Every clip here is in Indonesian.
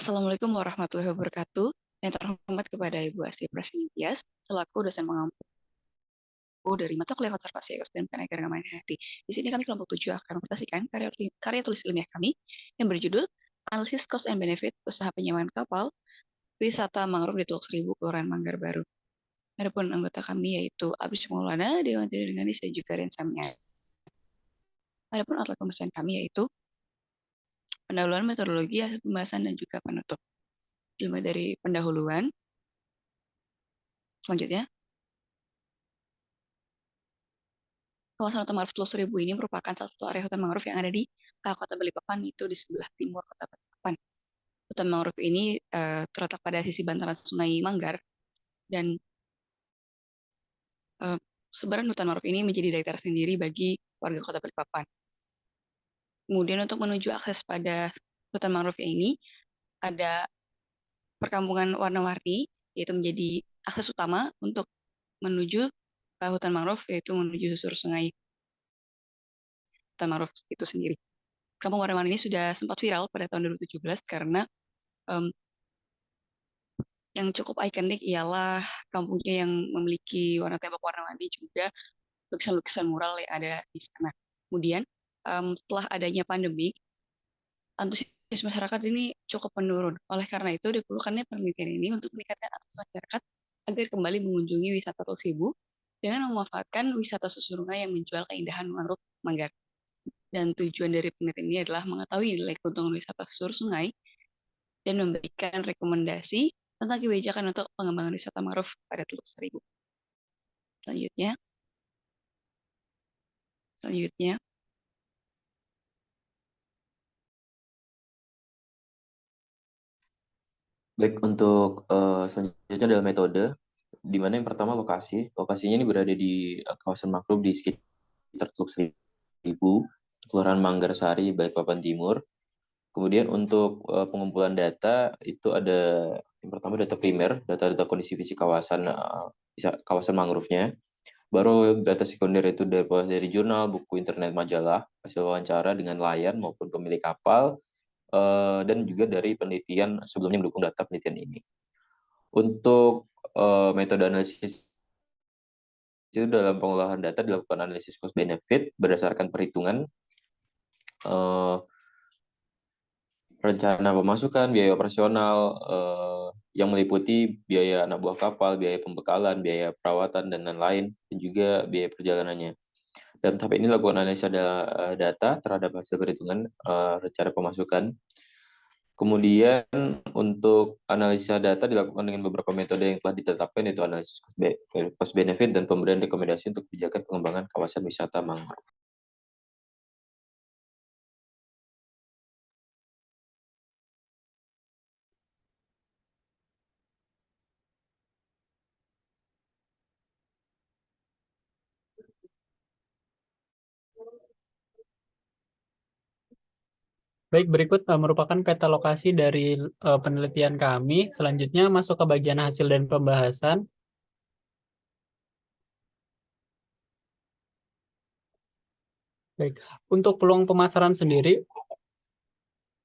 Assalamualaikum warahmatullahi wabarakatuh. Yang terhormat kepada Ibu Asih Prasintias, selaku dosen mengampu dari mata kuliah konservasi ekosistem dan keanekaragaman hayati. Di sini kami kelompok 7 akan mempresentasikan karya tulis ilmiah kami yang berjudul Analisis Cost and Benefit Usaha Penyewaan Kapal Wisata Mangrove di Teluk Seribu, Kelurahan Manggar Baru. Adapun anggota kami yaitu Abis Maulana, Dewan Triganis, dan juga Ren Samia. Adapun alat pembahasan kami yaitu pendahuluan metodologi, hasil pembahasan, dan juga penutup. Dimulai dari pendahuluan, selanjutnya kawasan hutan mangrove Teluk Seribu ini merupakan salah satu area hutan mangrove yang ada di kota Balikpapan, itu di sebelah timur kota Balikpapan. Hutan mangrove ini terletak pada sisi bantaran Sungai Manggar, dan uh, sebaran hutan mangrove ini menjadi daya tarik sendiri bagi warga kota Balikpapan. Kemudian untuk menuju akses pada hutan mangrove ini, ada perkampungan warna-warni, yaitu menjadi akses utama untuk menuju hutan mangrove, yaitu menuju susur sungai hutan mangrove itu sendiri. Kampung warna-warni ini sudah sempat viral pada tahun 2017 karena um, yang cukup ikonik ialah kampungnya yang memiliki warna tembok warna-warni, juga lukisan-lukisan mural yang ada di sana. Kemudian setelah adanya pandemi, antusias masyarakat ini cukup menurun. Oleh karena itu diperlukannya penelitian ini untuk meningkatkan antusias masyarakat agar kembali mengunjungi wisata Teluk Seribu dengan memanfaatkan wisata susurnai yang menjual keindahan mangrove Manggar. Dan tujuan dari penelitian ini adalah mengetahui nilai keuntungan wisata susur sungai dan memberikan rekomendasi tentang kebijakan untuk pengembangan wisata mangrove pada Teluk Seribu. Selanjutnya, selanjutnya, Baik, untuk selanjutnya adalah metode, di mana yang pertama lokasi. Lokasinya ini berada di kawasan mangrove di sekitar Teluk Seribu, Kelurahan Manggarsari, Balikpapan Timur. Kemudian untuk pengumpulan data, itu ada yang pertama data primer, data-data kondisi fisik kawasan kawasan mangrove-nya. Baru data sekunder itu dari jurnal, buku internet, majalah, hasil wawancara dengan nelayan maupun pemilik kapal, dan juga dari penelitian sebelumnya mendukung data penelitian ini. Untuk metode analisis itu dalam pengolahan data dilakukan analisis cost benefit berdasarkan perhitungan rencana pemasukan, biaya operasional yang meliputi biaya anak buah kapal, biaya pembekalan, biaya perawatan, dan lain-lain, dan juga biaya perjalanannya. Dalam tahap ini lakukan analisa data terhadap hasil perhitungan rencana pemasukan. Kemudian untuk analisa data dilakukan dengan beberapa metode yang telah ditetapkan, yaitu analisis cost benefit dan pemberian rekomendasi untuk kebijakan pengembangan kawasan wisata mangrove. Baik, berikut merupakan peta lokasi dari penelitian kami. Selanjutnya masuk ke bagian hasil dan pembahasan. Baik, untuk peluang pemasaran sendiri,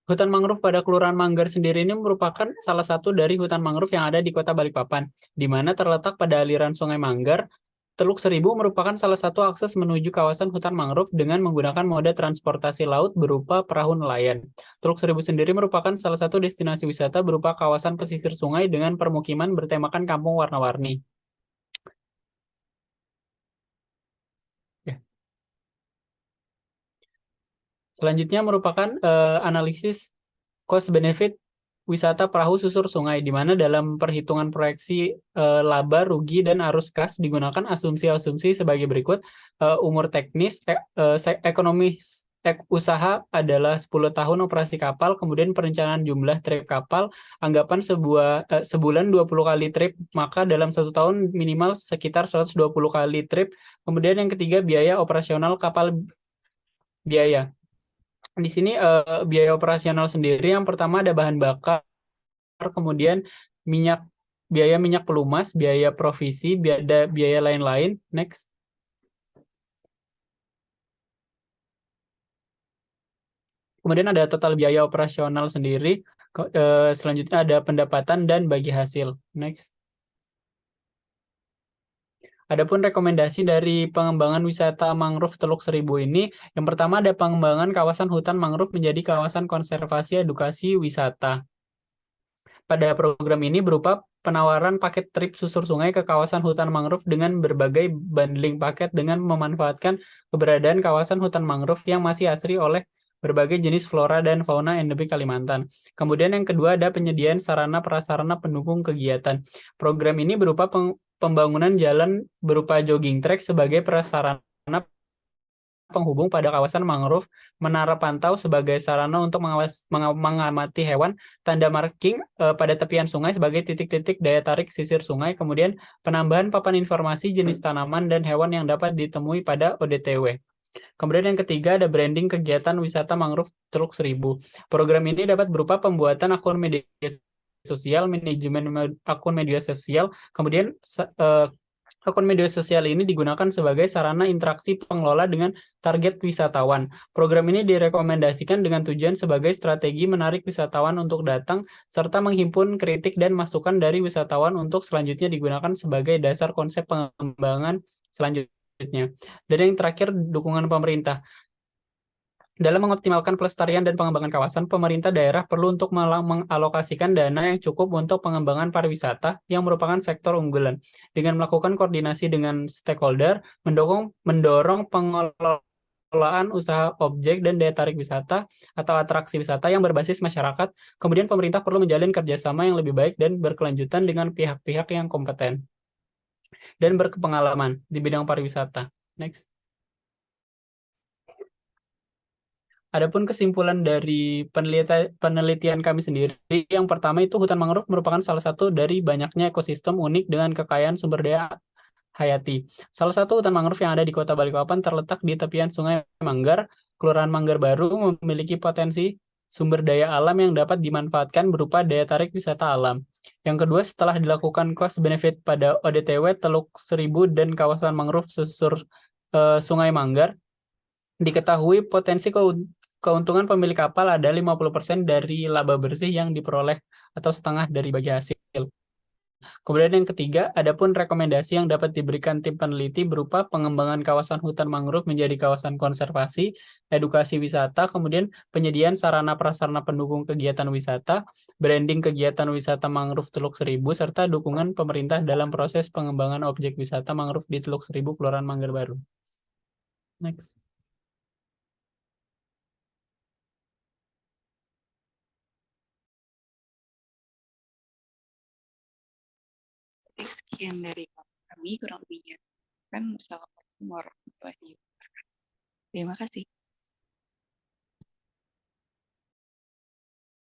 hutan mangrove pada Kelurahan Manggar sendiri ini merupakan salah satu dari hutan mangrove yang ada di Kota Balikpapan, di mana terletak pada aliran Sungai Manggar. Teluk Seribu merupakan salah satu akses menuju kawasan hutan mangrove dengan menggunakan moda transportasi laut berupa perahu nelayan. Teluk Seribu sendiri merupakan salah satu destinasi wisata berupa kawasan pesisir sungai dengan permukiman bertemakan kampung warna-warni. Ya. Selanjutnya merupakan analisis cost benefit wisata perahu susur sungai, di mana dalam perhitungan proyeksi laba, rugi, dan arus kas digunakan asumsi-asumsi sebagai berikut. Umur teknis, ekonomis usaha adalah 10 tahun operasi kapal, kemudian perencanaan jumlah trip kapal, anggapan sebulan 20 kali trip, maka dalam 1 tahun minimal sekitar 120 kali trip. Kemudian yang ketiga, biaya operasional kapal biaya. Di sini biaya operasional sendiri yang pertama ada bahan bakar, kemudian biaya minyak pelumas, biaya provisi, biaya lain-lain. Next. Kemudian ada total biaya operasional sendiri. Selanjutnya ada pendapatan dan bagi hasil. Next. Adapun rekomendasi dari pengembangan wisata mangrove Teluk Seribu ini, yang pertama ada pengembangan kawasan hutan mangrove menjadi kawasan konservasi edukasi wisata. Pada program ini berupa penawaran paket trip susur sungai ke kawasan hutan mangrove dengan berbagai bundling paket dengan memanfaatkan keberadaan kawasan hutan mangrove yang masih asri oleh berbagai jenis flora dan fauna endemik Kalimantan. Kemudian yang kedua ada penyediaan sarana prasarana pendukung kegiatan. Program ini berupa pembangunan jalan berupa jogging track sebagai prasarana penghubung pada kawasan mangrove, menara pantau sebagai sarana untuk mengamati hewan, tanda marking pada tepian sungai sebagai titik-titik daya tarik sisir sungai, kemudian penambahan papan informasi jenis tanaman dan hewan yang dapat ditemui pada ODTW. Kemudian yang ketiga ada branding kegiatan wisata mangrove Teluk Seribu. Program ini dapat berupa pembuatan akun media sosial, manajemen akun media sosial, kemudian akun media sosial ini digunakan sebagai sarana interaksi pengelola dengan target wisatawan. Program ini direkomendasikan dengan tujuan sebagai strategi menarik wisatawan untuk datang, serta menghimpun kritik dan masukan dari wisatawan untuk selanjutnya digunakan sebagai dasar konsep pengembangan selanjutnya. Dan yang terakhir, dukungan pemerintah. Dalam mengoptimalkan pelestarian dan pengembangan kawasan, pemerintah daerah perlu untuk mengalokasikan dana yang cukup untuk pengembangan pariwisata yang merupakan sektor unggulan. Dengan melakukan koordinasi dengan stakeholder, mendorong pengelolaan usaha objek dan daya tarik wisata atau atraksi wisata yang berbasis masyarakat. Kemudian pemerintah perlu menjalin kerjasama yang lebih baik dan berkelanjutan dengan pihak-pihak yang kompeten dan berpengalaman di bidang pariwisata. Next. Adapun kesimpulan dari penelitian kami sendiri, yang pertama itu hutan mangrove merupakan salah satu dari banyaknya ekosistem unik dengan kekayaan sumber daya hayati. Salah satu hutan mangrove yang ada di Kota Balikpapan terletak di tepian Sungai Manggar, Kelurahan Manggar Baru, memiliki potensi sumber daya alam yang dapat dimanfaatkan berupa daya tarik wisata alam. Yang kedua, setelah dilakukan cost benefit pada ODTW Teluk Seribu dan kawasan mangrove susur Sungai Manggar, diketahui potensi keuntungan pemilik kapal ada 50% dari laba bersih yang diperoleh atau setengah dari bagi hasil. Kemudian yang ketiga, adapun rekomendasi yang dapat diberikan tim peneliti berupa pengembangan kawasan hutan mangrove menjadi kawasan konservasi, edukasi wisata, kemudian penyediaan sarana prasarana pendukung kegiatan wisata, branding kegiatan wisata mangrove Teluk Seribu, serta dukungan pemerintah dalam proses pengembangan objek wisata mangrove di Teluk Seribu, Kelurahan Manggar Baru. Next. Sekian dari kami, kurang lebihnya kan. Assalamualaikum warahmatullahi wabarakatuh. Terima kasih.